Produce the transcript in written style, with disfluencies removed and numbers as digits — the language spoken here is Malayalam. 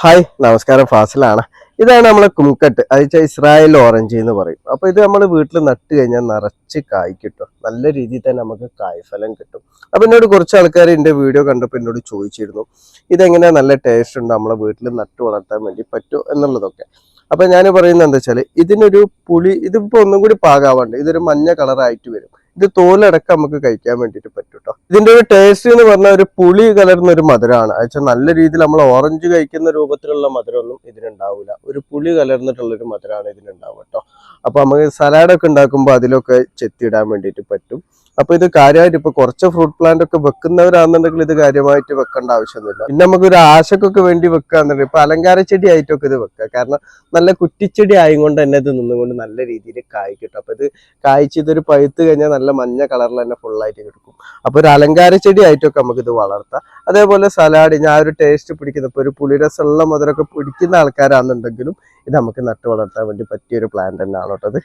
ഹായ് നമസ്കാരം ഫാസിലാണ്. ഇതാണ് നമ്മളെ കുംകട്ട്, അത് ഇസ്രായേൽ ഓറഞ്ച് എന്ന് പറയും. അപ്പൊ ഇത് നമ്മൾ വീട്ടിൽ നട്ട് കഴിഞ്ഞാൽ നിറച്ച് കായ് കിട്ടും, നല്ല രീതിയിൽ തന്നെ നമുക്ക് കായ്ഫലം കിട്ടും. അപ്പൊ എന്നോട് കുറച്ച് ആൾക്കാർ എന്റെ വീഡിയോ കണ്ടപ്പോൾ എന്നോട് ചോദിച്ചിരുന്നു ഇതെങ്ങനെ നല്ല ടേസ്റ്റ് ഉണ്ട്, നമ്മളെ വീട്ടിൽ നട്ട് വളർത്താൻ വേണ്ടി പറ്റുമോ എന്നുള്ളതൊക്കെ. അപ്പൊ ഞാൻ പറയുന്നത് എന്താ വെച്ചാല് ഇതിനൊരു പുളി, ഇതിപ്പോ ഒന്നും കൂടി പാകാവാണ്ട് ഇതൊരു മഞ്ഞ കളറായിട്ട് വരും. ഇത് തോലടക്കം നമുക്ക് കഴിക്കാൻ വേണ്ടിയിട്ട് പറ്റും കേട്ടോ. ഇതിന്റെ ഒരു ടേസ്റ്റ് എന്ന് പറഞ്ഞാൽ ഒരു പുളി കലർന്ന ഒരു മധുരമാണ്. അയച്ചാൽ നല്ല രീതിയിൽ നമ്മൾ ഓറഞ്ച് കഴിക്കുന്ന രൂപത്തിലുള്ള മധുരമൊന്നും ഇതിനുണ്ടാവില്ല, ഒരു പുളി കലർന്നിട്ടുള്ള ഒരു മധുരമാണ് ഇതിനുണ്ടാവുക കേട്ടോ. അപ്പൊ നമുക്ക് സലാഡൊക്കെ ഉണ്ടാക്കുമ്പോൾ അതിലൊക്കെ ചെത്തിയിടാൻ വേണ്ടിയിട്ട് പറ്റും. അപ്പൊ ഇത് കാര്യമായിട്ട് ഇപ്പൊ കുറച്ച് ഫ്രൂട്ട് പ്ലാന്റ് ഒക്കെ വെക്കുന്നവരാണെന്നുണ്ടെങ്കിൽ ഇത് കാര്യമായിട്ട് വെക്കേണ്ട ആവശ്യമൊന്നുമില്ല. പിന്നെ നമുക്ക് ഒരു ആശക്കൊക്കെ വേണ്ടി വെക്കുകയാണെന്നുണ്ടെങ്കിൽ ഇപ്പൊ അലങ്കാര ചെടി ആയിട്ടൊക്കെ ഇത് വെക്കുക. കാരണം നല്ല കുറ്റിച്ചെടി ആയതുകൊണ്ട് തന്നെ ഇത് നിന്നുകൊണ്ട് നല്ല രീതിയിൽ കായ് കിട്ടും. അപ്പൊ ഇത് കായ്ച്ച് ഇതൊരു പഴുത്ത് കഴിഞ്ഞാൽ നല്ല മഞ്ഞ കളറിൽ തന്നെ ഫുള്ളായിട്ട് കിടക്കും. അപ്പൊ ഒരു അലങ്കാര ചെടി ആയിട്ടൊക്കെ നമുക്ക് ഇത് വളർത്താം. അതേപോലെ സലാഡ് ഞാൻ ഒരു ടേസ്റ്റ് പിടിക്കുന്ന ഇപ്പൊ ഒരു പുളിരസമുള്ള മധുരമൊക്കെ പിടിക്കുന്ന ആൾക്കാരാണെന്നുണ്ടെങ്കിലും ഇത് നമുക്ക് നട്ടു വളർത്താൻ വേണ്ടി പറ്റിയ ഒരു പ്ലാന്റ് തന്നെയാണ് കേട്ടത്.